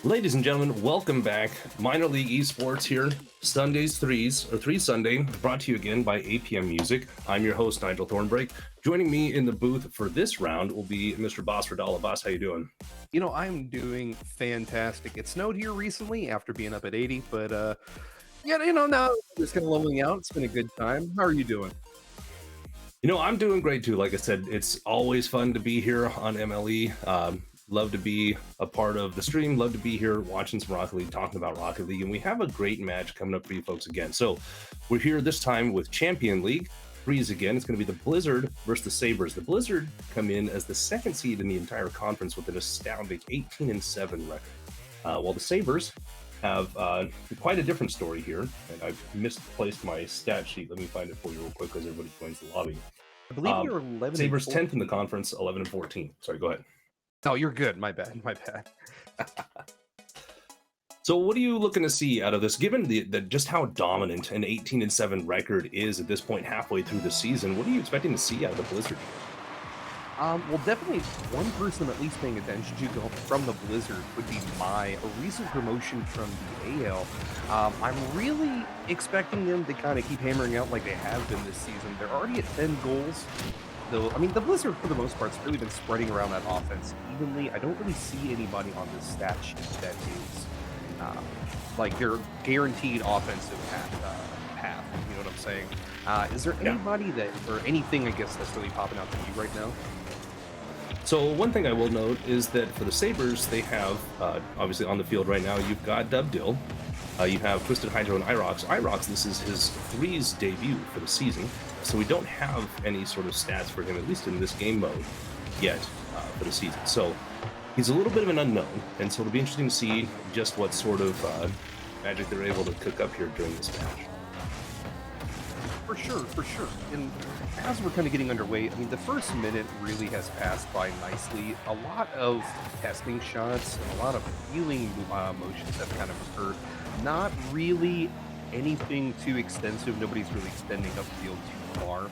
Ladies and gentlemen, welcome back. Minor League Esports here. Sundays three Sunday, brought to you again by APM Music. I'm your host, Nigel Thornbrake. Joining me in the booth for this round will be Mr. Boss Radala. Boss, how you doing? I'm doing fantastic. It snowed here recently after being up at 80, but now it's kind of leveling out. It's been a good time. How are you doing? I'm doing great too. Like I said, it's always fun to be here on MLE. Love to be a part of the stream. Love to be here watching some Rocket League, talking about Rocket League. And we have a great match coming up for you folks again. So we're here this time with Champion League. Threes again. It's going to be the Blizzard versus the Sabres. The Blizzard come in as the second seed in the entire conference with an astounding 18-7 record. While the Sabres have quite a different story here. And I've misplaced my stat sheet. Let me find it for you real quick as everybody joins the lobby. I believe you're 11. Sabres 10th in the conference, 11-14. Sorry, go ahead. No, you're good. My bad. So what are you looking to see out of this, given the just how dominant an 18-7 record is at this point halfway through the season? What are you expecting to see out of the Blizzard? Well, definitely one person at least paying attention to from the Blizzard would be a recent promotion from the AL. I'm really expecting them to kind of keep hammering out like they have been this season. They're already at 10 goals. Though, the Blizzard, for the most part, has really been spreading around that offense evenly. I don't really see anybody on this stat sheet that is like their guaranteed offensive path. You know what I'm saying? Is there anybody or anything, I guess, that's really popping out to you right now? So one thing I will note is that for the Sabres, they have, obviously on the field right now, you've got Dubdill, you have Twisted Hydro and Irox. Irox, this is his threes debut for the season, so we don't have any sort of stats for him, at least in this game mode, yet for the season. So he's a little bit of an unknown, and so it'll be interesting to see just what sort of magic they're able to cook up here during this match. For sure. And as we're kind of getting underway, the first minute really has passed by nicely. A lot of testing shots and a lot of healing motions have kind of occurred. Not really anything too extensive. Nobody's really extending upfield too far.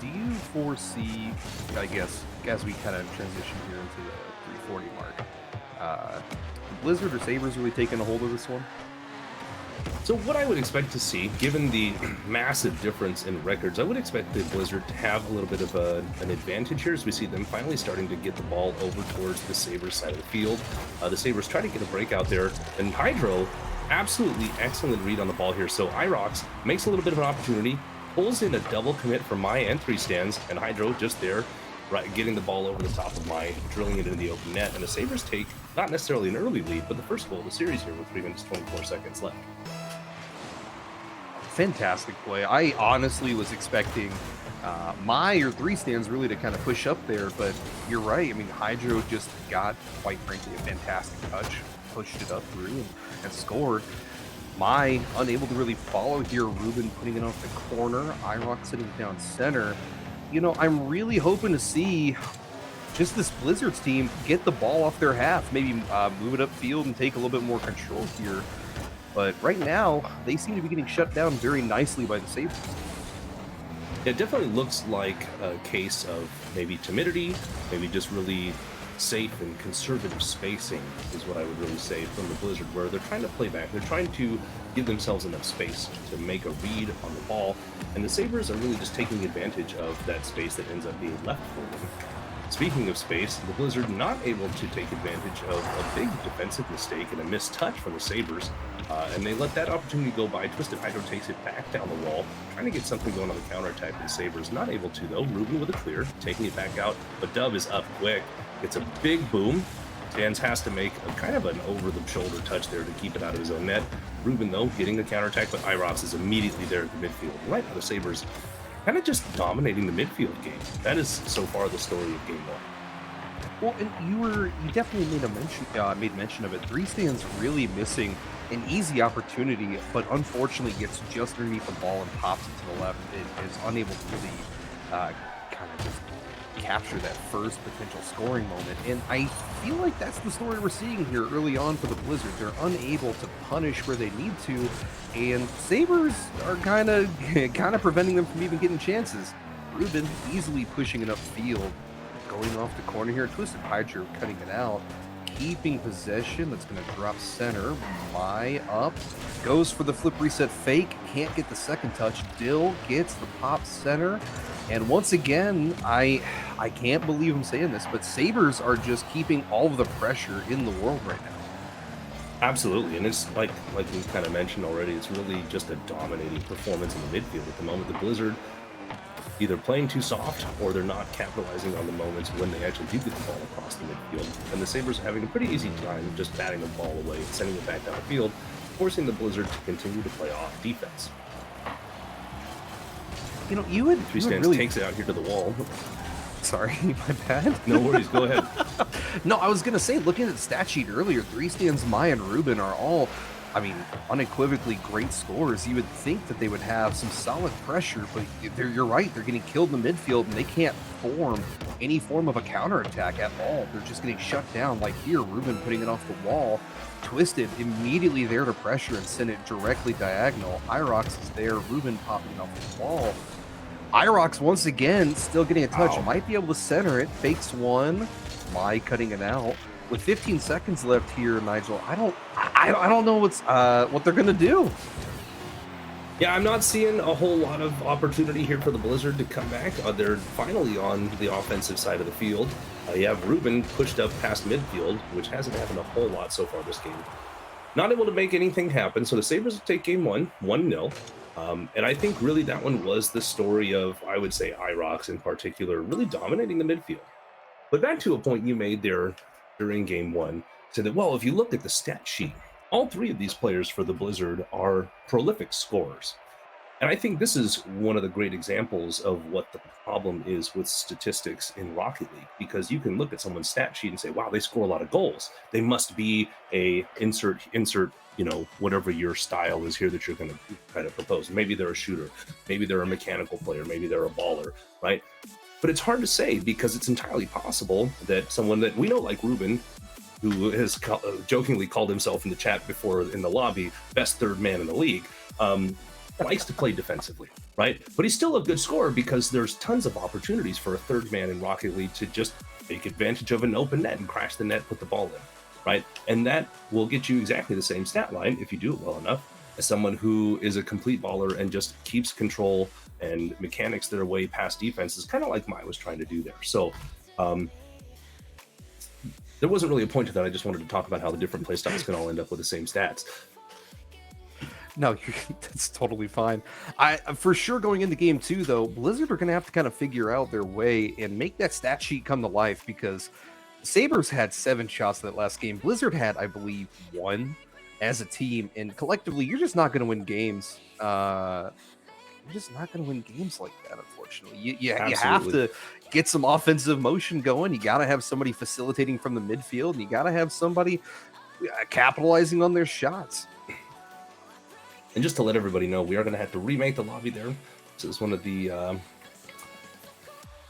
Do you foresee, I guess, as we kind of transition here into the 340 mark, Blizzard or Sabres really taking a hold of this one? So what I would expect to see, given the massive difference in records, I would expect the Blizzard to have a little bit of an advantage here as we see them finally starting to get the ball over towards the Sabres side of the field. The Sabres try to get a break out there, and Hydro, absolutely excellent read on the ball here. So Irox makes a little bit of an opportunity, pulls in a double commit from my and three stands, and Hydro just there, right, getting the ball over the top of my, drilling it into the open net, and the Sabres take not necessarily an early lead, but the first goal of the series here with 3 minutes 24 seconds left. Fantastic play. I honestly was expecting my or three stands really to kind of push up there, but you're right. Hydro just got, quite frankly, a fantastic touch, pushed it up through and scored. My unable to really follow here. Ruben putting it off the corner. Irox sitting down center. I'm really hoping to see just this Blizzards team get the ball off their half, maybe move it upfield and take a little bit more control here. But right now, they seem to be getting shut down very nicely by the Sabres. It definitely looks like a case of maybe timidity, maybe just really safe and conservative spacing is what I would really say from the Blizzard, where they're trying to play back. They're trying to give themselves enough space to make a read on the ball, and the Sabres are really just taking advantage of that space that ends up being left for them. Speaking of space, the Blizzard not able to take advantage of a big defensive mistake and a missed touch from the Sabres, and they let that opportunity go by. Twisted Hydro takes it back down the wall, trying to get something going on the counterattack for the Sabres. Not able to, though. Ruben with a clear, taking it back out, but Dub is up quick. It's a big boom. Jans has to make a kind of an over-the-shoulder touch there to keep it out of his own net. Ruben, though, getting the counterattack, but Irox is immediately there at the midfield. Right now, the Sabres kind of just dominating the midfield game. That is so far the story of Game 1. Well, and you definitely made mention of it. Three stands really missing an easy opportunity, but unfortunately gets just underneath the ball and pops it to the left. It is unable to really kind of just capture that first potential scoring moment. And I feel like that's the story we're seeing here early on for the Blizzard. They're unable to punish where they need to, and Sabres are kind of preventing them from even getting chances. Ruben easily pushing it upfield, going off the corner here. Twisted Hydro cutting it out. keeping possession. That's going to drop center. My up. Goes for the flip reset fake. Can't get the second touch. Dill gets the pop center. And once again, I can't believe I'm saying this, but Sabres are just keeping all of the pressure in the world right now. Absolutely, and it's like we kind of mentioned already, it's really just a dominating performance in the midfield at the moment. The Blizzard either playing too soft or they're not capitalizing on the moments when they actually do get the ball across the midfield. And the Sabres are having a pretty easy time just batting the ball away, sending it back downfield, forcing the Blizzard to continue to play off defense. You know, you would really takes it out here to the wall. Sorry, my bad. No worries, go ahead. No, I was going to say, looking at the stat sheet earlier, Three Stands, Maya, and Ruben are all, I mean, unequivocally great scorers. You would think that they would have some solid pressure, but you're right. They're getting killed in the midfield, and they can't form any form of a counterattack at all. They're just getting shut down. Like here, Ruben putting it off the wall, twisted, immediately there to pressure and send it directly diagonal. Irox is there, Ruben popping it off the wall. Irox once again still getting a touch. Might be able to center it. Fakes one. My cutting it out. With 15 seconds left here, Nigel, I don't know what they're gonna do. Yeah, I'm not seeing a whole lot of opportunity here for the Blizzard to come back. They're finally on the offensive side of the field. You have Ruben pushed up past midfield, which hasn't happened a whole lot so far this game. Not able to make anything happen, so the Sabres will take game 1-0. And I think really that one was the story of, I would say, Irox in particular, really dominating the midfield. But back to a point you made there during game 1, said that, well, if you look at the stat sheet, all three of these players for the Blizzard are prolific scorers. And I think this is one of the great examples of what the problem is with statistics in Rocket League, because you can look at someone's stat sheet and say, wow, they score a lot of goals. They must be a insert, you know, whatever your style is here that you're going to kind of propose. Maybe they're a shooter, maybe they're a mechanical player, maybe they're a baller, right? But it's hard to say, because it's entirely possible that someone that we know, like Ruben, who has jokingly called himself in the chat before in the lobby, best third man in the league, likes to play defensively, right? But he's still a good scorer because there's tons of opportunities for a third man in Rocket League to just take advantage of an open net and crash the net, put the ball in, right? And that will get you exactly the same stat line if you do it well enough as someone who is a complete baller and just keeps control and mechanics their way past defenses, kind of like Mai was trying to do there. So there wasn't really a point to that. I just wanted to talk about how the different playstyles can all end up with the same stats. No, that's totally fine. For sure, going into game 2, though, Blizzard are going to have to kind of figure out their way and make that stat sheet come to life, because Sabres had 7 shots that last game. Blizzard had, I believe, 1 as a team, and collectively, you're just not going to win games. You're just not going to win games like that, unfortunately. You have to get some offensive motion going. You got to have somebody facilitating from the midfield, and you got to have somebody capitalizing on their shots. And just to let everybody know, we are going to have to remake the lobby there. This is one of the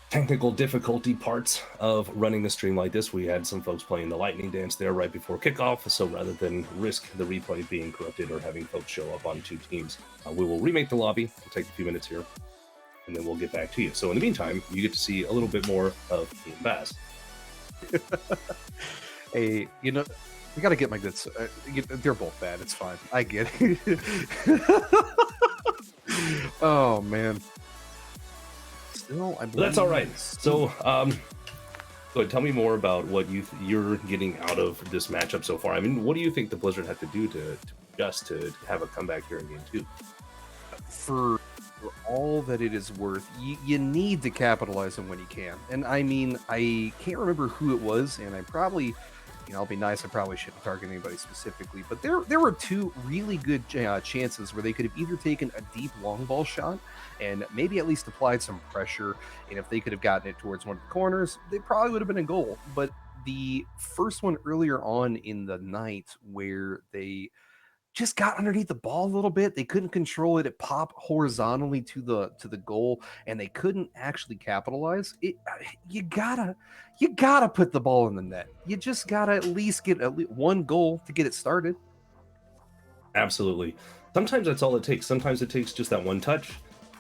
technical difficulty parts of running the stream like this. We had some folks playing the lightning dance there right before kickoff, so rather than risk the replay being corrupted or having folks show up on 2 teams, we will remake the lobby. We'll take a few minutes here, and then we'll get back to you. So in the meantime, you get to see a little bit more of Team Bass. Hey, you know, I gotta get my good. They're both bad. It's fine. I get it. Oh man. Still, I believe that's all right. So, go ahead, tell me more about what you're getting out of this matchup so far. I mean, what do you think the Blizzard have to do to adjust to have a comeback here in game 2? For all that it is worth, you need to capitalize on when you can. And I mean, I can't remember who it was, and I probably, you know, I'll be nice, I probably shouldn't target anybody specifically, but there were 2 really good chances where they could have either taken a deep long ball shot and maybe at least applied some pressure, and if they could have gotten it towards one of the corners, they probably would have been a goal. But the first one earlier on in the night, where they just got underneath the ball a little bit, they couldn't control it, it popped horizontally to the goal, and they couldn't actually capitalize it. You gotta put the ball in the net. You just gotta at least get one goal to get it started. Absolutely. Sometimes that's all it takes. Sometimes it takes just that one touch,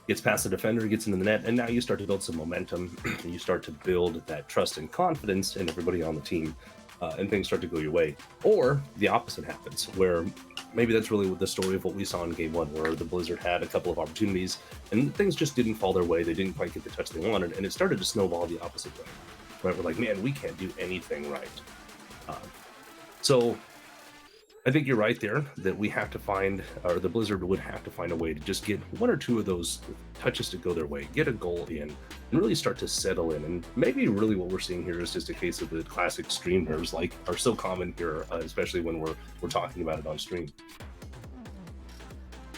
gets past the defender, gets into the net, and now you start to build some momentum, and you start to build that trust and confidence in everybody on the team. and things start to go your way. Or the opposite happens, where maybe that's really the story of what we saw in Game 1, where the Blizzard had a couple of opportunities, and things just didn't fall their way. They didn't quite get the touch they wanted, and it started to snowball the opposite way. Right? We're like, man, we can't do anything right. So I think you're right there, that we have to find, or the Blizzard would have to find a way to just get one or two of those touches to go their way, get a goal in, and really start to settle in. And maybe really what we're seeing here is just a case of the classic stream nerves, like are so common here, especially when we're talking about it on stream.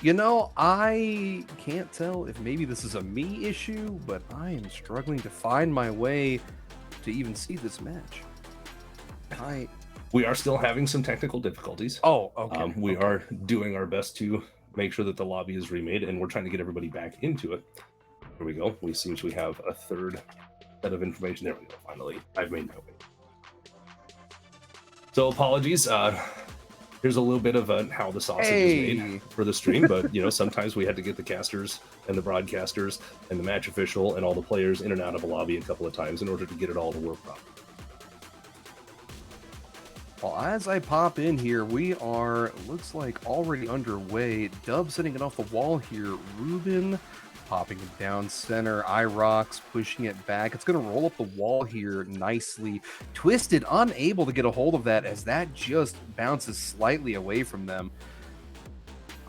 You know, I can't tell if maybe this is a me issue, but I am struggling to find my way to even see this match. We are still having some technical difficulties. Oh, okay. We are doing our best to make sure that the lobby is remade, and we're trying to get everybody back into it. Here we go. We seem to have a third set of information. There we go. Finally, I've made my way. So apologies. Here's a little bit of how the sausage is made for the stream, but you know, sometimes we had to get the casters and the broadcasters and the match official and all the players in and out of a lobby a couple of times in order to get it all to work properly. Well, as I pop in here, we are, looks like, already underway. Dub setting it off the wall here. Ruben popping it down center. Irox pushing it back. It's going to roll up the wall here nicely. Twisted, unable to get a hold of that as that just bounces slightly away from them.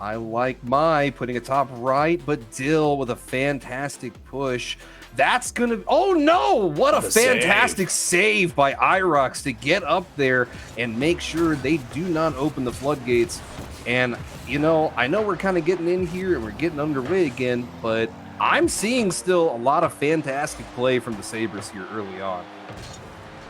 I like my putting it top right, but Dill with a fantastic push. That's going to... Oh, no! What a fantastic save by Irox to get up there and make sure they do not open the floodgates. And, you know, I know we're kind of getting in here and we're getting underway again, but I'm seeing still a lot of fantastic play from the Sabres here early on.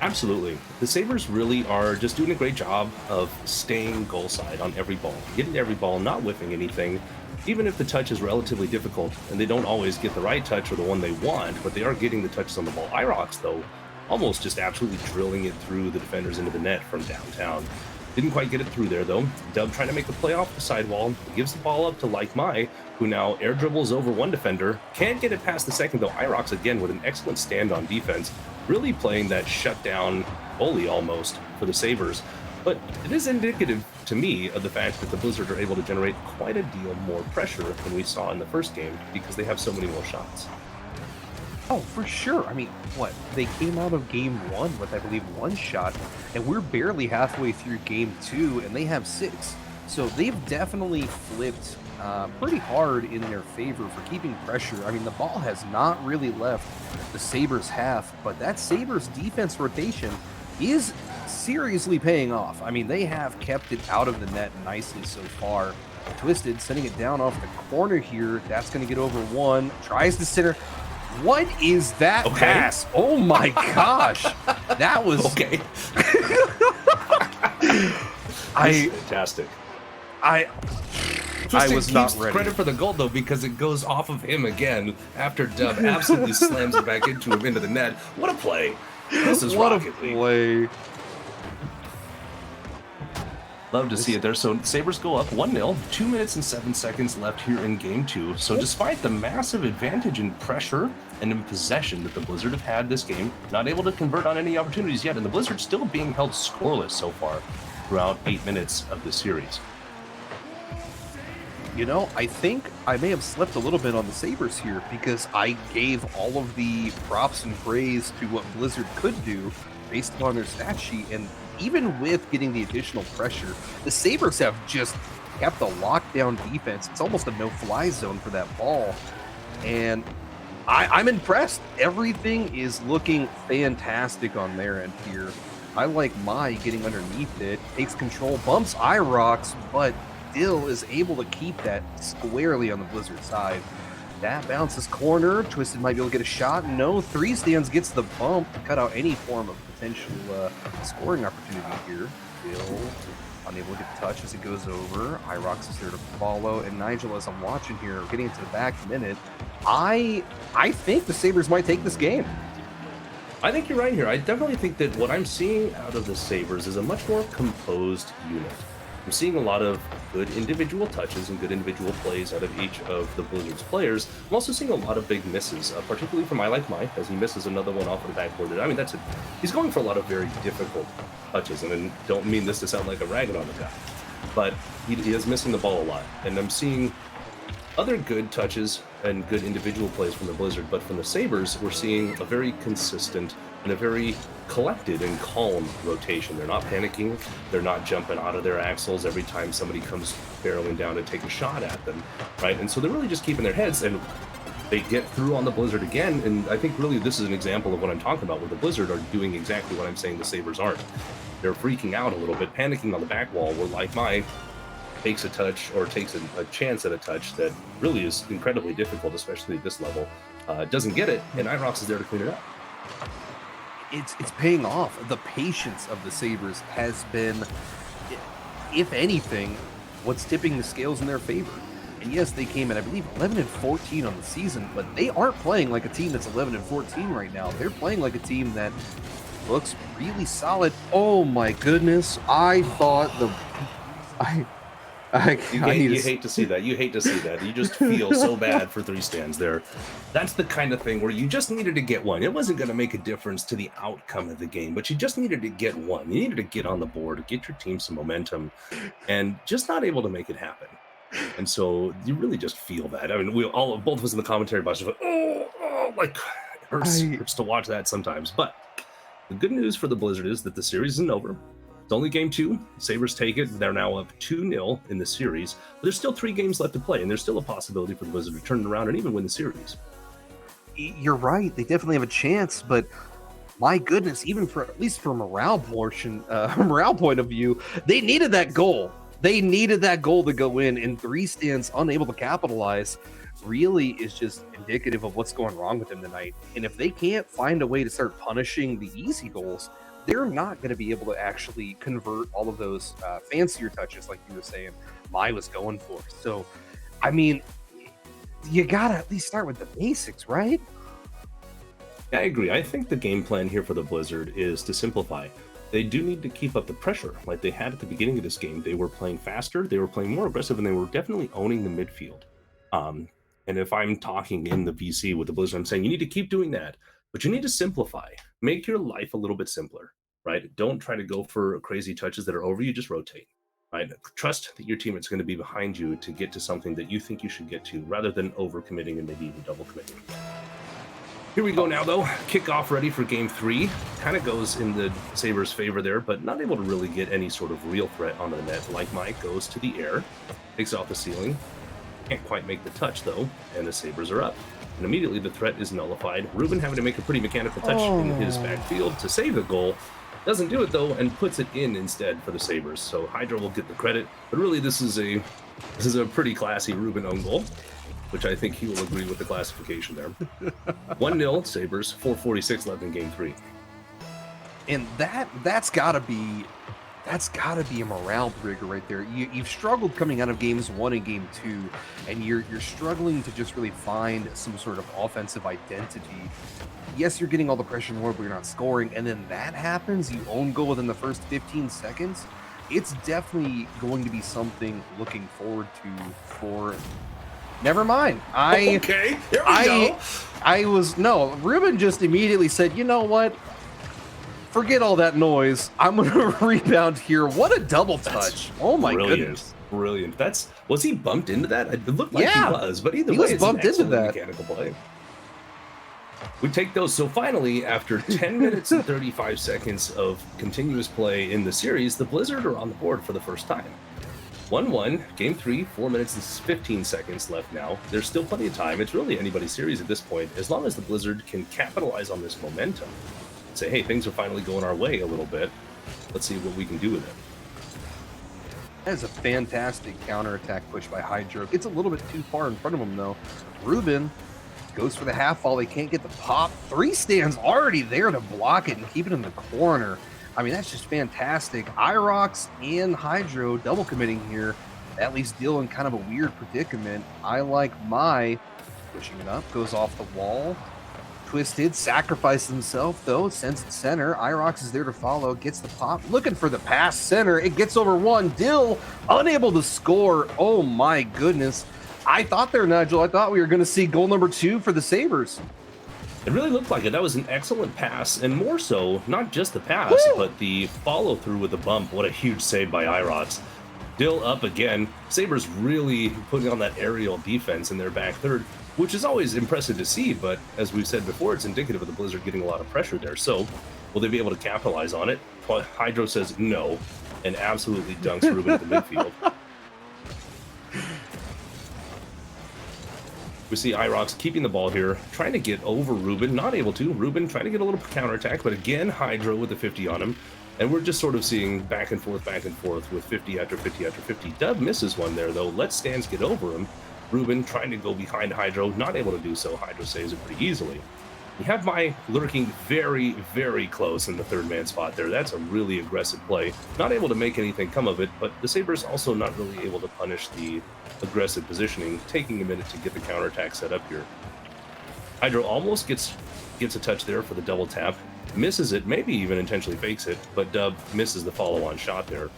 Absolutely. The Sabres really are just doing a great job of staying goal side on every ball, getting to every ball, not whiffing anything. Even if the touch is relatively difficult and they don't always get the right touch or the one they want, but they are getting the touches on the ball. Irox, though, almost just absolutely drilling it through the defenders into the net from downtown. Didn't quite get it through there, though. Dub trying to make the play off the sidewall. Gives the ball up to Like My, who now air dribbles over one defender. Can't get it past the second, though. Irox, again, with an excellent stand on defense. Really playing that shutdown goalie almost for the Sabres. But it is indicative to me of the fact that the Blizzard are able to generate quite a deal more pressure than we saw in the first game because they have so many more shots. Oh, for sure. I mean, what? They came out of game 1 with, I believe, 1 shot, and we're barely halfway through game 2, and they have 6. So they've definitely flipped pretty hard in their favor for keeping pressure. I mean, the ball has not really left the Sabres half, but that Sabres defense rotation is seriously paying off. I mean, they have kept it out of the net nicely so far. Twisted sending it down off the corner here. That's going to get over one. Tries to center. What is that pass? Oh my gosh. That was okay. Fantastic. I was not ready. Credit for the goal though, because it goes off of him again after Dub absolutely slams it back into him into the net. What a play. This is what Rocket a League. play. Love to see it there. So Sabres go up 1-0, 2 minutes and 7 seconds left here in game 2. So despite the massive advantage in pressure and in possession that the Blizzard have had this game, not able to convert on any opportunities yet, and the Blizzard still being held scoreless so far throughout 8 minutes of the series. You know, I think I may have slept a little bit on the Sabres here because I gave all of the props and praise to what Blizzard could do based upon their stat sheet, and even with getting the additional pressure, the Sabres have just kept a lockdown defense. It's almost a no-fly zone for that ball, and I'm impressed. Everything is looking fantastic on their end here. I like Mai getting underneath it, takes control, bumps Irox, but still is able to keep that squarely on the Blizzard side. That bounces corner. Twisted might be able to get a shot. No, 3 stands gets the bump to cut out any form of potential scoring opportunity here. Bill unable to get the touch as it goes over. Irox is there to follow. And Nigel, as I'm watching here, getting into the back minute, I think the Sabres might take this game. I think you're right here. I definitely think that what I'm seeing out of the Sabres is a much more composed unit. I'm seeing a lot of good individual touches and good individual plays out of each of the Blizzard's players. I'm also seeing a lot of big misses, particularly from Mike, as he misses another one off of the backboard. I mean, he's going for a lot of very difficult touches, and I don't mean this to sound like I'm ragging on the guy, but he is missing the ball a lot. And I'm seeing other good touches and good individual plays from the Blizzard, but from the Sabres, we're seeing a very consistent and a very collected and calm rotation. They're not panicking. They're not jumping out of their axles every time somebody comes barreling down to take a shot at them, right? And so they're really just keeping their heads, and they get through on the Blizzard again. And I think really this is an example of what I'm talking about, where the Blizzard are doing exactly what I'm saying the Sabres aren't. They're freaking out a little bit, panicking on the back wall, where like my takes a touch or takes a chance at a touch that really is incredibly difficult, especially at this level, doesn't get it, and Irox is there to clean it up. It's paying off. The patience of the Sabres has been, if anything, what's tipping the scales in their favor. And yes, they came in, I believe, 11-14 on the season, but they aren't playing like a team that's 11-14 right now. They're playing like a team that looks really solid. Oh my goodness! I thought you hate to see that. You hate to see that. You just feel so bad for three stands there. That's the kind of thing where you just needed to get one. It wasn't going to make a difference to the outcome of the game, but you just needed to get one. You needed to get on the board, get your team some momentum, and just not able to make it happen. And so you really just feel that. I mean, both of us in the commentary box, like, like it hurts to watch that sometimes. But the good news for the Blizzard is that the series isn't over. It's only game 2. Sabres take it. They're now up 2-0 in the series. But there's still 3 games left to play, and there's still a possibility for the Blizzard to turn it around and even win the series. You're right. They definitely have a chance, but my goodness, even for at least from morale point of view, they needed that goal. They needed that goal to go in, and 3 stands unable to capitalize really is just indicative of what's going wrong with them tonight. And if they can't find a way to start punishing the easy goals, they're not going to be able to actually convert all of those fancier touches like you were saying Mai was going for. So, I mean, you got to at least start with the basics, right? I agree. I think the game plan here for the Blizzard is to simplify. They do need to keep up the pressure like they had at the beginning of this game. They were playing faster, they were playing more aggressive, and they were definitely owning the midfield. And if I'm talking in the VC with the Blizzard, I'm saying you need to keep doing that, but you need to simplify. Make your life a little bit simpler, right? Don't try to go for crazy touches that are over you, just rotate, right? Trust that your teammate's going to be behind you to get to something that you think you should get to, rather than over-committing and maybe even double-committing. Here we go now, though. Kickoff ready for game 3. Kind of goes in the Sabres' favor there, but not able to really get any sort of real threat onto the net. Like Mike goes to the air, takes it off the ceiling. Can't quite make the touch, though, and the Sabres are up. And immediately the threat is nullified. Ruben having to make a pretty mechanical touch in his backfield to save the goal. Doesn't do it, though, and puts it in instead for the Sabres. So Hydra will get the credit. But really, this is a pretty classy Ruben own goal, which I think he will agree with the classification there. 1-0 Sabres, 4:46 left in game 3. And that's gotta be a morale breaker right there. You've struggled coming out of games 1 and game 2, and you're struggling to just really find some sort of offensive identity. Yes, you're getting all the pressure in the world, but you're not scoring, and then that happens. You own goal within the first 15 seconds. It's definitely going to be something looking forward to for. Never mind. Okay, here we go. Ruben just immediately said, you know what? Forget all that noise. I'm going to rebound here. What a double touch. Oh my goodness. Brilliant. Was he bumped into that? It looked like he was, but either way, was bumped into that mechanical play. We take those. So finally, after 10 minutes and 35 seconds of continuous play in the series, the Blizzard are on the board for the first time. 1-1, game 3, 4 minutes and 15 seconds left now. There's still plenty of time. It's really anybody's series at this point, as long as the Blizzard can capitalize on this momentum. Say, hey, things are finally going our way a little bit. Let's see what we can do with it. That is a fantastic counterattack push by Hydro. Gets a little bit too far in front of him, though. Ruben goes for the half ball. They can't get the pop. 3 stands already there to block it and keep it in the corner. I mean, that's just fantastic. Irox and Hydro double committing here. At least deal in kind of a weird predicament. I like Mai pushing it up. Goes off the wall. Twisted sacrifices himself, though, sends it center. Irox is there to follow, gets the pop, looking for the pass center. It gets over one. Dill unable to score. Oh my goodness. I thought there, Nigel. I thought we were going to see goal number 2 for the Sabres. It really looked like it. That was an excellent pass, and more so, not just the pass, but the follow through with the bump. What a huge save by Irox. Dill up again. Sabres really putting on that aerial defense in their back third, which is always impressive to see, but as we've said before, it's indicative of the Blizzard getting a lot of pressure there. So, will they be able to capitalize on it? Hydro says no, and absolutely dunks Ruben at the midfield. We see Irox keeping the ball here, trying to get over Ruben, not able to. Ruben trying to get a little counterattack, but again, Hydro with the 50 on him. And we're just sort of seeing back and forth with 50 after 50 after 50. Dub misses one there, though. Lets Stans get over him. Ruben trying to go behind Hydro, not able to do so. Hydro saves it pretty easily. We have Mai lurking very, very close in the third man spot there. That's a really aggressive play. Not able to make anything come of it, but the Sabres also not really able to punish the aggressive positioning, taking a minute to get the counterattack set up here. Hydro almost gets a touch there for the double tap. Misses it, maybe even intentionally fakes it, but Dub misses the follow-on shot there.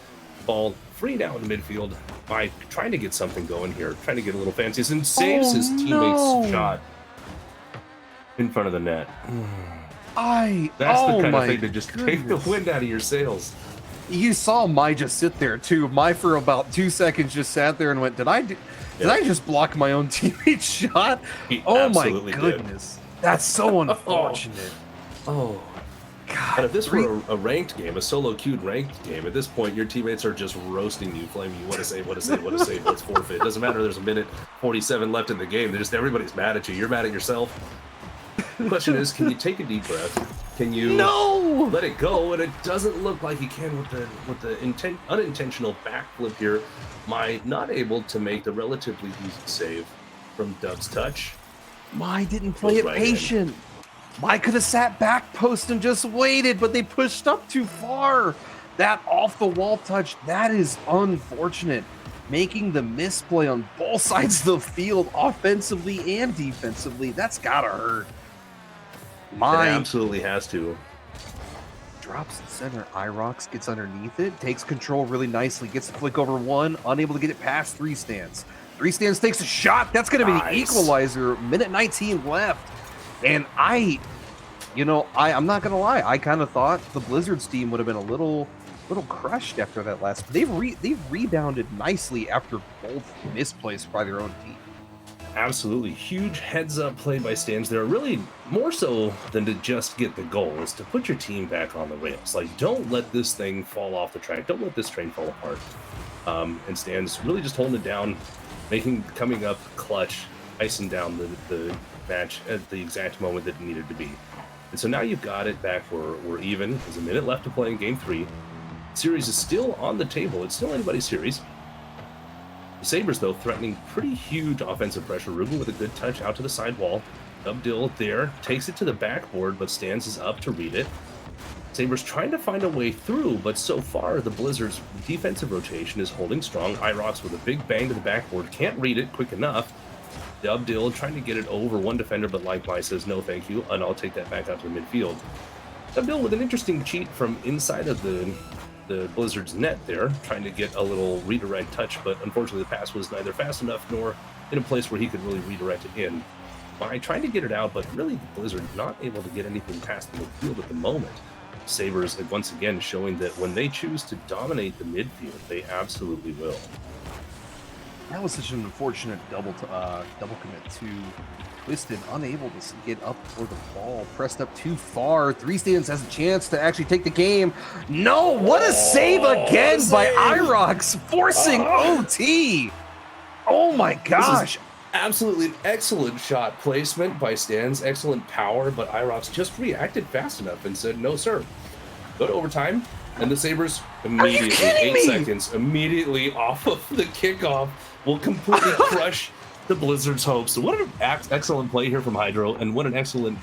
Ball free now in the midfield by trying to get something going here, trying to get a little fancy, and saves his teammate's shot in front of the net. That's the kind of thing that just take the wind out of your sails. You saw Mai just sit there too. Mai for about 2 seconds just sat there and went, did I just block my own teammate's shot? Oh my goodness. That's so unfortunate. Oh. God, and if this were a ranked game, a solo queued ranked game, at this point your teammates are just roasting you, flaming you. What to say, let's forfeit. It doesn't matter, there's a minute 47 left in the game. Everybody's mad at you. You're mad at yourself. The question is, can you take a deep breath? Can you let it go? And it doesn't look like he can with the unintentional backflip here. Mai not able to make the relatively easy save from Dub's touch. Mai didn't play it patient. Mai could have sat back post and just waited, but they pushed up too far. That off the wall touch, that is unfortunate. Making the misplay on both sides of the field, offensively and defensively, that's gotta hurt. Mai absolutely has to. Drops the center. Irox gets underneath it, takes control really nicely, gets the flick over one, unable to get it past 3 stands. 3 stands takes a shot. That's going to be the equalizer. Minute 19 left. And I'm not going to lie. I kind of thought the Blizzards team would have been a little crushed after that last. They've rebounded nicely after both misplays by their own team. Absolutely. Huge heads-up play by Stans there. Really, more so than to just get the goal, is to put your team back on the rails. Like, don't let this thing fall off the track. Don't let this train fall apart. And Stans really just holding it down, coming up clutch, icing down the match at the exact moment that it needed to be. And so now you've got it back where we're even. There's a minute left to play in Game 3. The series is still on the table. It's still anybody's series. The Sabres, though, threatening pretty huge offensive pressure. Ruben with a good touch out to the side wall. Abdil there, takes it to the backboard, but Stans is up to read it. Sabres trying to find a way through, but so far the Blizzards' defensive rotation is holding strong. Irox with a big bang to the backboard, can't read it quick enough. Abdil trying to get it over one defender, but likewise says no thank you, and I'll take that back out to the midfield. Abdil with an interesting cheat from inside of the Blizzard's net there, trying to get a little redirect touch, but unfortunately the pass was neither fast enough nor in a place where he could really redirect it in. By trying to get it out, but really the Blizzard not able to get anything past the midfield at the moment. Sabres once again showing that when they choose to dominate the midfield, they absolutely will. That was such an unfortunate double commit to Twisted, unable to get up for the ball, pressed up too far. 3 stands has a chance to actually take the game. No, what a save again by Irox, forcing OT. Oh my gosh. Absolutely an excellent shot placement by Stans, excellent power, but Irox just reacted fast enough and said, no, sir. Go to overtime, and the Sabres immediately, 8 seconds, immediately off of the kickoff, will completely crush the Blizzard's hopes. So what an excellent play here from Hydro, and what an excellent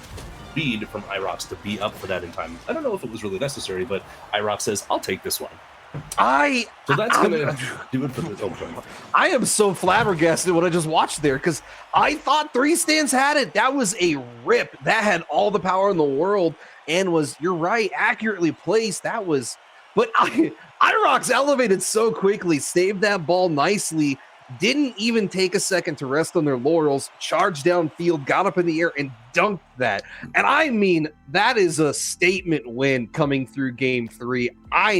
read from Irox to be up for that in time. I don't know if it was really necessary, but Irox says, I'll take this one. So that's going to do it for this. Oh, sorry. I am so flabbergasted what I just watched there because I thought Three Stands had it. That was a rip. That had all the power in the world and was, you're right, accurately placed. That was, but IROX elevated so quickly, saved that ball nicely, didn't even take a second to rest on their laurels, charged downfield, got up in the air, and dunked that. And I mean, that is a statement win coming through game 3. I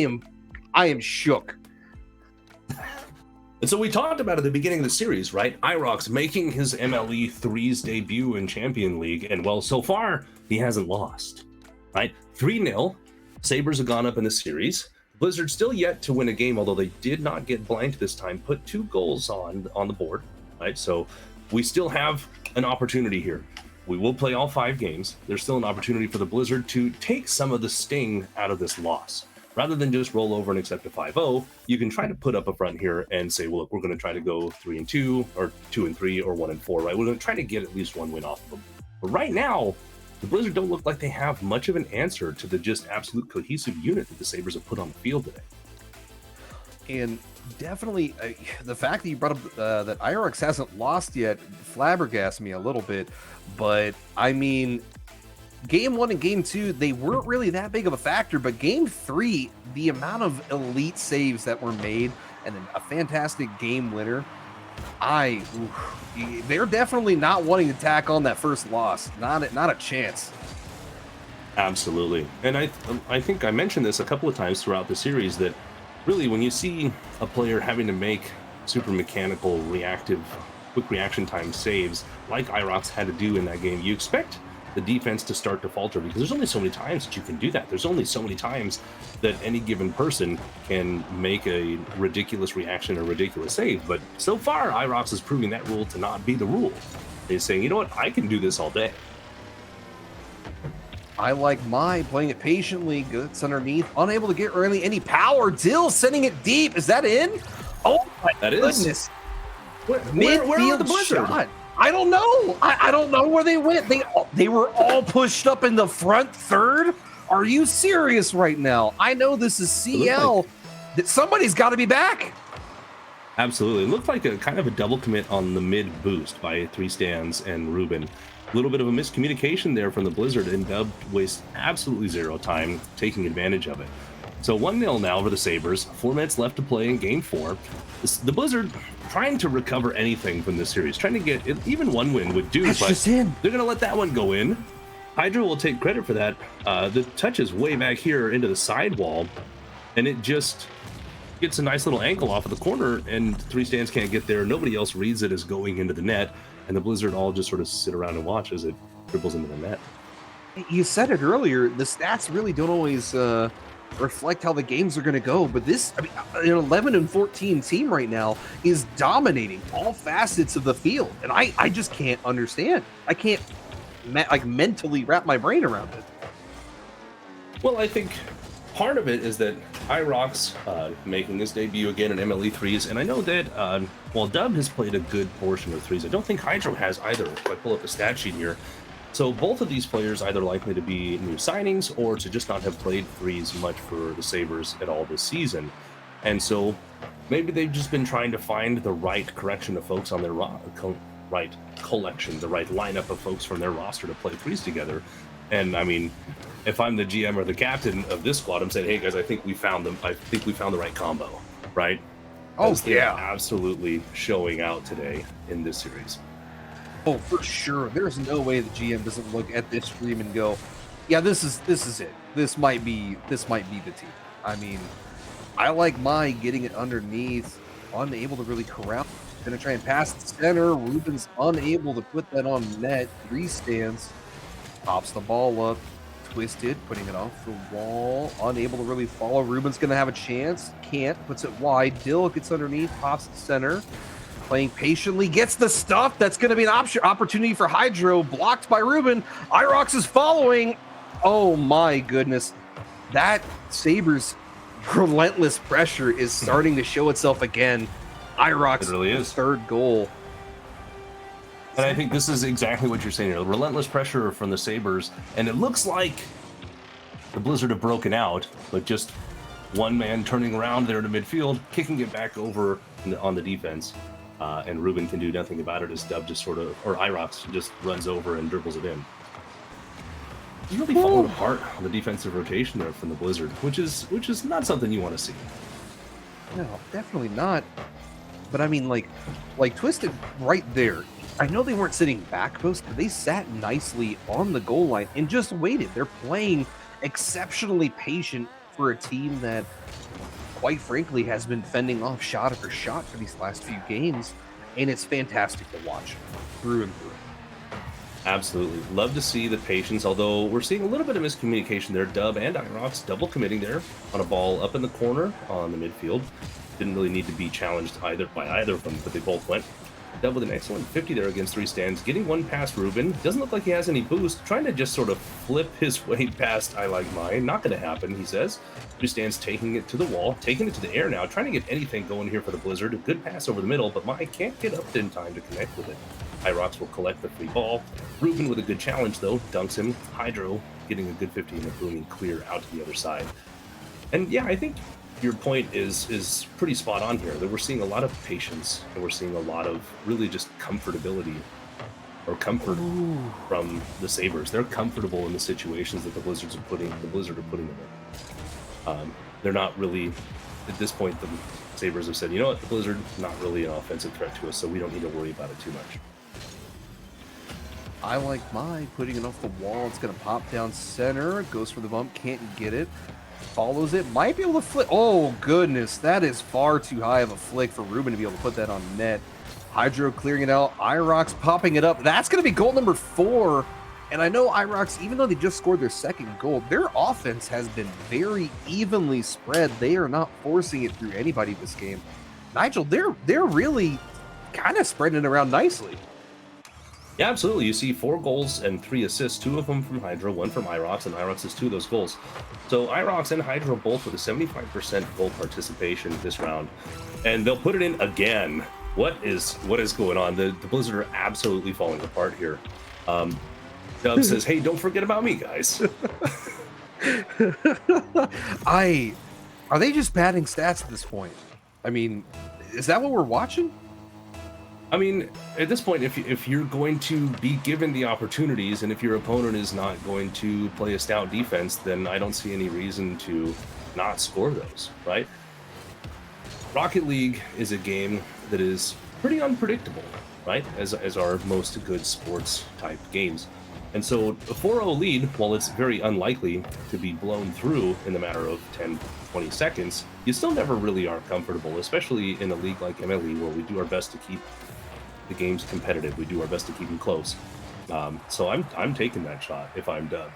am shook. And so we talked about at the beginning of the series, right? IROX making his MLE 3's debut in Champion League, and well, so far, he hasn't lost, right? 3-0, Sabres have gone up in the series. Blizzard still yet to win a game, although they did not get blanked this time, put 2 goals on the board, right? So we still have an opportunity here. We will play all 5 games. There's still an opportunity for the Blizzard to take some of the sting out of this loss. Rather than just roll over and accept a 5-0, you can try to put up a front here and say, well, look, we're going to try to go 3-2 or 2-3 or 1-4, right? We're going to try to get at least 1 win off of them. But right now, the Blizzard don't look like they have much of an answer to the just absolute cohesive unit that the Sabres have put on the field today. And definitely the fact that you brought up that IRX hasn't lost yet flabbergasts me a little bit. But I mean, game 1 and game 2, they weren't really that big of a factor, but game 3, the amount of elite saves that were made and then a fantastic game winner, they're definitely not wanting to tack on that first loss. Not a chance. Absolutely. And I think I mentioned this a couple of times throughout the series that really when you see a player having to make super mechanical, reactive, quick reaction time saves like IROX had to do in that game, you expect the defense to start to falter because there's only so many times that you can do that. There's only so many times that any given person can make a ridiculous reaction or ridiculous save. But so far, IROX is proving that rule to not be the rule. They're saying, you know what, I can do this all day. I like mine, playing it patiently, gets underneath, unable to get really any power. Dill sending it deep. Is that in? Oh my goodness. Where are the Blizzard? Shot. I don't know. I don't know where they went. They were all pushed up in the front third. Are you serious right now? I know this is CL. That somebody's got to be back. Absolutely. It looked like a kind of a double commit on the mid boost by 3 Stands and Ruben. A little bit of a miscommunication there from the Blizzard, and Dub wastes absolutely 0 time taking advantage of it. So 1-0 now for the Sabres. 4 minutes left to play in game 4. The Blizzard trying to recover anything from this series, trying to get even 1 win would do, That's but just in. They're going to let that one go in. Hydro will take credit for that. The touch is way back here into the sidewall, and it just gets a nice little ankle off of the corner, and 3 Stands can't get there. Nobody else reads it as going into the net, and the Blizzard all just sort of sit around and watch as it dribbles into the net. You said it earlier, the stats really don't always reflect how the games are going to go, but this, I mean, an 11-14 team right now is dominating all facets of the field, and I just can't understand. I can't mentally wrap my brain around it. Well, I think part of it is that IROX making his debut again in MLE 3s, and I know that while Dub has played a good portion of 3s, I don't think Hydro has either. If I pull up the stat sheet here, so both of these players either likely to be new signings or to just not have played 3s much for the Sabres at all this season. And so maybe they've just been trying to find the right correction of folks on their right collection, the right lineup of folks from their roster to play 3s together. And I mean, if I'm the GM or the captain of this squad, I'm saying, hey guys, I think we found them. I think we found the right combo, right? Oh yeah, absolutely showing out today in this series. Oh, for sure. There's no way the GM doesn't look at this stream and go, yeah, this is it. This might be the team. I mean, I like mine getting it underneath, unable to really corral. Gonna try and pass the center. Ruben's unable to put that on net. 3 Stands, pops the ball up, twisted, putting it off the wall, unable to really follow. Ruben's gonna have a chance, can't, puts it wide. Dill gets underneath, pops the center. Playing patiently, gets the stuff. That's going to be an opportunity for Hydro, blocked by Ruben. IROX is following. Oh my goodness. That Sabres relentless pressure is starting to show itself again. IROX really is. 3rd goal. And I think this is exactly what you're saying here. Relentless pressure from the Sabres. And it looks like the Blizzard have broken out, but just one man turning around there to midfield, kicking it back over on the defense. And Ruben can do nothing about it as Dub just sort of, or Irox just runs over and dribbles it in. He's really falling apart on the defensive rotation there from the Blizzard, which is not something you want to see. No, definitely not. But I mean, like Twisted right there. I know they weren't sitting back post, but they sat nicely on the goal line and just waited. They're playing exceptionally patient for a team that, quite frankly, has been fending off shot after shot for these last few games, and it's fantastic to watch through and through. Absolutely. Love to see the patience, although we're seeing a little bit of miscommunication there. Dub and Irox double committing there on a ball up in the corner on the midfield. Didn't really need to be challenged by either of them, but they both went. Dub with an excellent 50 there against 3 stands, getting one past Ruben. Doesn't look like he has any boost, trying to just sort of flip his way past I Like Mine. Not going to happen, he says. 3 stands taking it to the wall, taking it to the air now, trying to get anything going here for the Blizzard. A good pass over the middle, but Mine can't get up in time to connect with it. Irox will collect the free ball. Ruben with a good challenge, though, dunks him. Hydro getting a good 50 and a booming clear out to the other side. And yeah, I think your point is pretty spot on here, that we're seeing a lot of patience and we're seeing a lot of really just comfortability or comfort from the Sabres. They're comfortable in the situations that the Blizzard are putting them in. They're not really, at this point, the Sabres have said, you know what, the Blizzard, not really an offensive threat to us, so we don't need to worry about it too much. I Like Mine putting it off the wall. It's going to pop down center. Goes for the bump. Can't get it. Follows it. Might be able to flick. Oh, goodness. That is far too high of a flick for Ruben to be able to put that on net. Hydro clearing it out. Irox popping it up. That's going to be goal number 4. And I know Irox, even though they just scored their second goal, their offense has been very evenly spread. They are not forcing it through anybody this game. Nigel, they're really kind of spreading it around nicely. Yeah, absolutely. You see 4 goals and 3 assists, 2 of them from Hydro, 1 from Irox, and Irox has 2 of those goals. So Irox and Hydro both with a 75% goal participation this round, and they'll put it in again. What is going on? The Blizzard are absolutely falling apart here. Dub says, "Hey, don't forget about me, guys." Are they just padding stats at this point? I mean, is that what we're watching? I mean, at this point, if you're going to be given the opportunities, and if your opponent is not going to play a stout defense, then I don't see any reason to not score those, right? Rocket League is a game that is pretty unpredictable, right? As are most good sports type games. And so a 4-0 lead, while it's very unlikely to be blown through in the matter of 10, 20 seconds, you still never really are comfortable, especially in a league like MLE, where we do our best to keep the game's competitive. We do our best to keep them close. So I'm taking that shot if I'm Dub.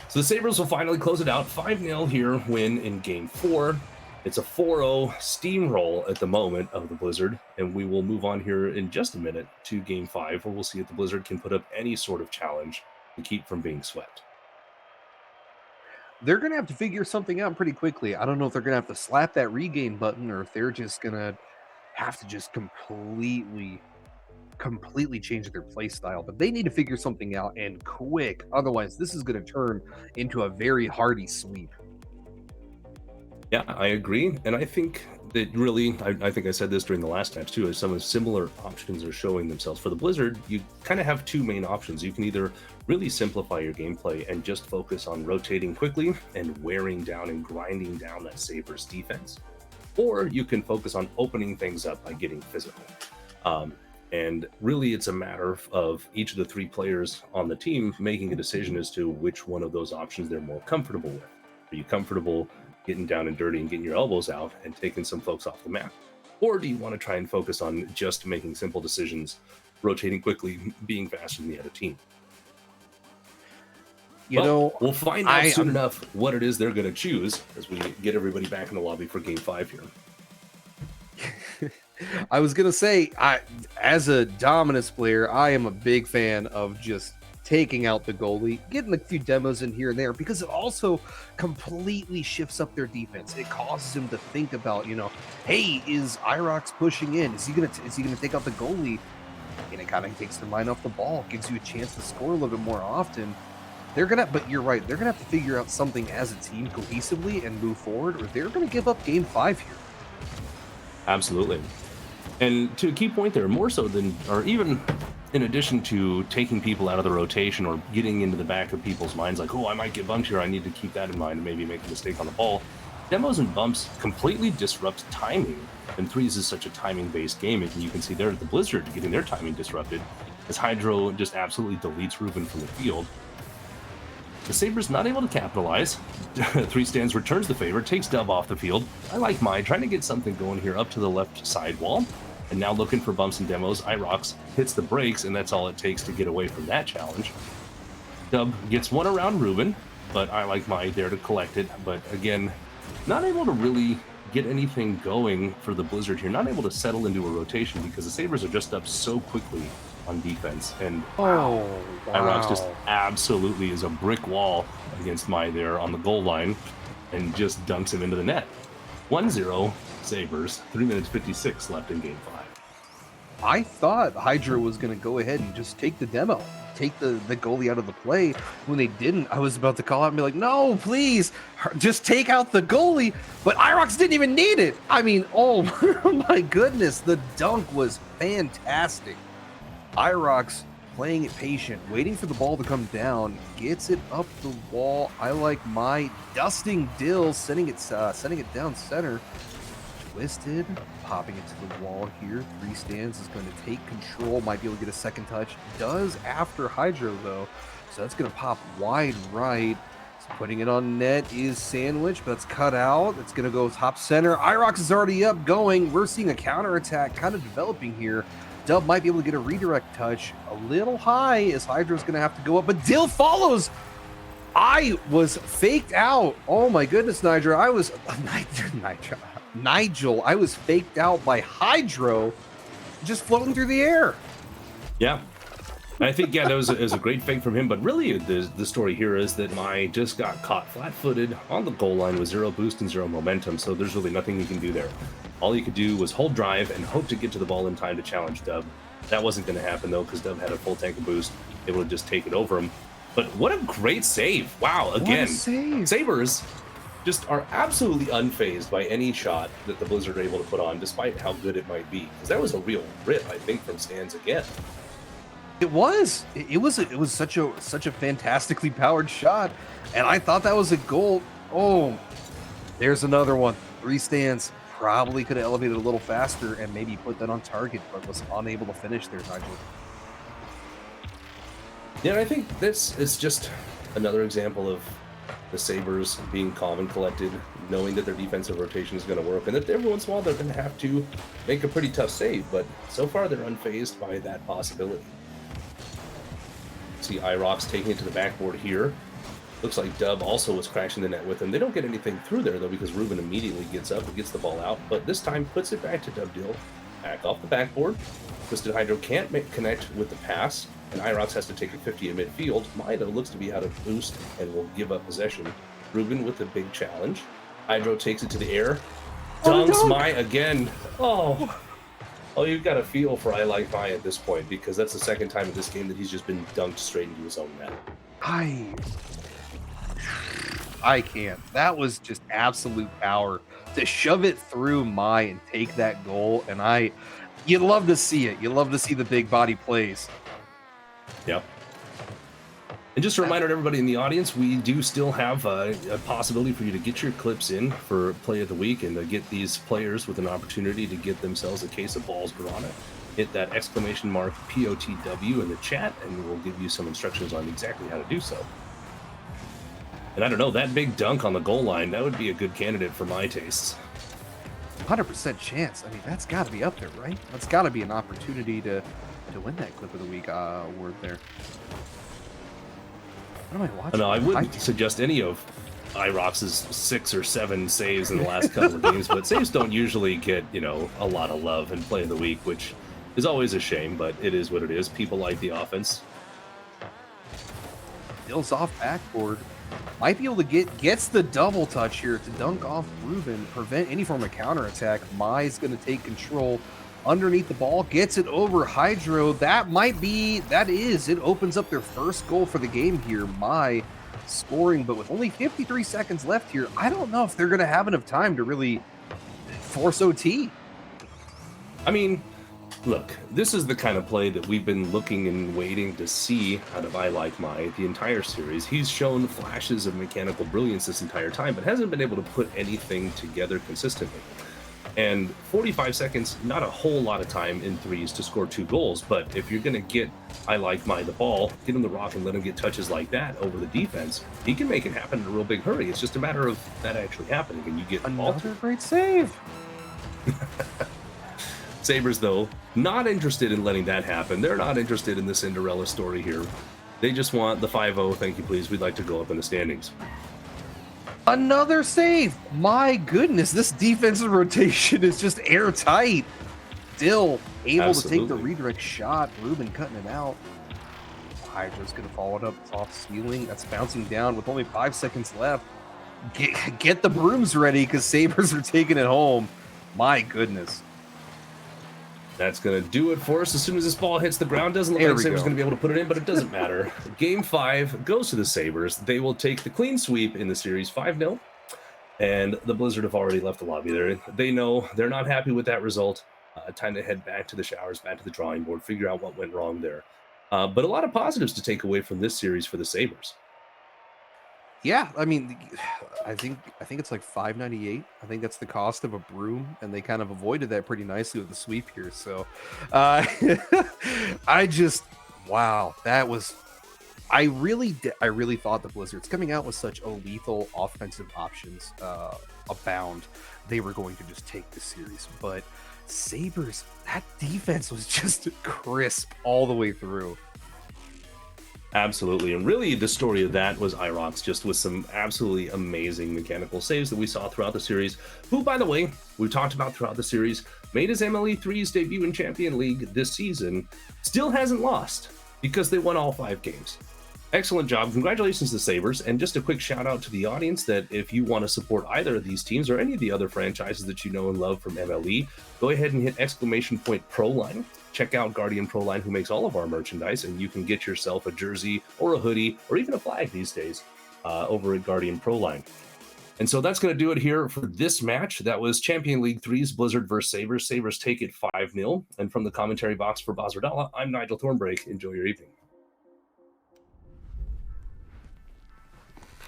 So the Sabres will finally close it out. 5-0 here, win in Game 4. It's a 4-0 steamroll at the moment of the Blizzard, and we will move on here in just a minute to Game 5, where we'll see if the Blizzard can put up any sort of challenge to keep from being swept. They're going to have to figure something out pretty quickly. I don't know if they're going to have to slap that regain button or if they're just going to have to just completely change their play style, but they need to figure something out and quick. Otherwise, this is going to turn into a very hardy sweep. Yeah, I agree. And I think that really, I think I said this during the last match too, as some of similar options are showing themselves. For the Blizzard, you kind of have 2 main options. You can either really simplify your gameplay and just focus on rotating quickly and wearing down and grinding down that Sabres defense, or you can focus on opening things up by getting physical. And really, it's a matter of each of the 3 players on the team making a decision as to which one of those options they're more comfortable with. Are you comfortable getting down and dirty and getting your elbows out and taking some folks off the map? Or do you want to try and focus on just making simple decisions, rotating quickly, being faster than the other team? We'll find out soon enough what it is they're going to choose as we get everybody back in the lobby for Game 5 here. I was going to say, as a Dominus player, I am a big fan of just taking out the goalie, getting a few demos in here and there, because it also completely shifts up their defense. It causes them to think about, hey, is Irox pushing in? Is he gonna take out the goalie? And it kind of takes their mind off the ball, gives you a chance to score a little bit more often. But you're right, they're gonna have to figure out something as a team cohesively and move forward, or they're gonna give up game 5 here. Absolutely. And to a key point there, more so than, or even in addition to taking people out of the rotation or getting into the back of people's minds, like, oh, I might get bumped here, I need to keep that in mind and maybe make a mistake on the ball. Demos and bumps completely disrupt timing. And threes is such a timing-based game, and you can see there the Blizzard getting their timing disrupted as Hydro just absolutely deletes Ruben from the field. The Sabres not able to capitalize. Three stands returns the favor, takes Dub off the field. I like mine, trying to get something going here up to the left side wall. And now looking for bumps and demos. Irox hits the brakes, and that's all it takes to get away from that challenge. Dub gets one around Ruben, but I like my there to collect it. But again, not able to really get anything going for the Blizzard here. Not able to settle into a rotation because the Sabres are just up so quickly on defense. And wow. Irox just absolutely is a brick wall against Mai there on the goal line and just dunks him into the net. 1-0 Sabres, 3 minutes 56 left in game 5. I thought Hydra was going to go ahead and just take the demo, take the goalie out of the play. When they didn't, I was about to call out and be like, no, please, just take out the goalie. But Irox didn't even need it. I mean, oh my goodness, the dunk was fantastic. Irox playing it patient, waiting for the ball to come down, gets it up the wall. I like my dusting Dill, sending it down center. Twisted, popping it to the wall here. Three stands is going to take control, might be able to get a second touch. Does after Hydro though, so that's going to pop wide right. So putting it on net is Sandwich, but it's cut out. It's going to go top center. Irox is already up going. We're seeing a counterattack kind of developing here. Dub might be able to get a redirect touch a little high as Hydro's going to have to go up, but Dill follows. I was faked out. Oh my goodness, Nigel. Nigel, I was faked out by Hydro just floating through the air. Yeah. I think, yeah, that was a great fake from him, but really the story here is that Mai just got caught flat-footed on the goal line with 0 boost and 0 momentum, so there's really nothing he can do there. All he could do was hold drive and hope to get to the ball in time to challenge Dub. That wasn't going to happen, though, because Dub had a full tank of boost, able to just take it over him. But what a great save. Wow, again, Sabres just are absolutely unfazed by any shot that the Blizzard are able to put on, despite how good it might be. Because that was a real rip, I think, from stands again. It was such a fantastically powered shot, and I thought that was a goal. Oh, there's another one. Three stands. Probably could have elevated a little faster and maybe put that on target, but was unable to finish there, Nigel. Yeah, I think this is just another example of the Sabres being calm and collected, knowing that their defensive rotation is going to work, and that every once in a while they're going to have to make a pretty tough save, but so far they're unfazed by that possibility. See Irox taking it to the backboard here. Looks like Dub also was crashing the net with him. They don't get anything through there, though, because Ruben immediately gets up and gets the ball out, but this time puts it back to Dub Dill. Back off the backboard. Twisted Hydro can't connect with the pass, and Irox has to take a 50 at midfield. Mido looks to be out of boost and will give up possession. Ruben with a big challenge. Hydro takes it to the air. Dunks Mai again. Oh, you've got to feel for I Like Mai at this point, because that's the second time in this game that he's just been dunked straight into his own net. I can't. That was just absolute power to shove it through Mai and take that goal. And you love to see it. You love to see the big body plays. Yep. And just a reminder to everybody in the audience, we do still have a possibility for you to get your clips in for Play of the Week and to get these players with an opportunity to get themselves a case of balls Piranha. Hit that exclamation mark POTW in the chat, and we'll give you some instructions on exactly how to do so. And I don't know, that big dunk on the goal line, that would be a good candidate for my tastes. 100% chance. I mean, that's got to be up there, right? That's got to be an opportunity to win that Clip of the Week award there. What am I watching? No, I wouldn't suggest any of Irox's 6 or 7 saves in the last couple of games, but saves don't usually get, a lot of love in Play of the Week, which is always a shame, but it is what it is. People like the offense. Dill's off backboard. Might be able to gets the double touch here to dunk off Ruben, prevent any form of counterattack. Mai's going to take control. underneath the ball, gets it over Hydro. It opens up their first goal for the game here. My scoring, but with only 53 seconds left here, I don't know if they're going to have enough time to really force OT. I mean, look, this is the kind of play that we've been looking and waiting to see out of I Like My the entire series. He's shown flashes of mechanical brilliance this entire time, but hasn't been able to put anything together consistently. And 45 seconds, not a whole lot of time in threes to score 2 goals, but if you're going to get I Like My the ball, get him the rock and let him get touches like that over the defense, he can make it happen in a real big hurry. It's just a matter of that actually happening, and you get another great save. Sabres, though, not interested in letting that happen. They're not interested in the Cinderella story here. They just want the 5-0, thank you please, we'd like to go up in the standings. Another save. My goodness, this defensive rotation is just airtight. Still able to take the redirect shot. Ruben cutting it out. Hydro's going to follow it up. It's off ceiling. That's bouncing down with only 5 seconds left. Get the brooms ready because Sabres are taking it home. My goodness. That's going to do it for us. As soon as this ball hits the ground, doesn't look like Sabres going to be able to put it in, but it doesn't matter. Game 5 goes to the Sabres. They will take the clean sweep in the series 5-0, and the Blizzard have already left the lobby there. They know they're not happy with that result. Time to head back to the showers, back to the drawing board, figure out what went wrong there. But a lot of positives to take away from this series for the Sabres. Yeah, I mean, I think it's like $5.98. I think that's the cost of a broom, and they kind of avoided that pretty nicely with the sweep here. So, wow, that was. I really thought the Blizzards coming out with such a lethal offensive options abound, they were going to just take the series. But Sabres, that defense was just crisp all the way through. Absolutely, and really the story of that was Irox, just with some absolutely amazing mechanical saves that we saw throughout the series, who, by the way, we talked about throughout the series, made his MLE 3's debut in Champion League this season, still hasn't lost, because they won all 5 games. Excellent job. Congratulations to Sabres, and just a quick shout out to the audience that if you want to support either of these teams or any of the other franchises that you know and love from MLE, go ahead and hit !ProLine. Check out Guardian ProLine, who makes all of our merchandise, and you can get yourself a jersey or a hoodie or even a flag these days over at Guardian ProLine. And so that's going to do it here for this match. That was Champion League 3's Blizzard vs. Sabres. Sabres take it 5-0. And from the commentary box for Bazardala, I'm Nigel Thornbrake. Enjoy your evening.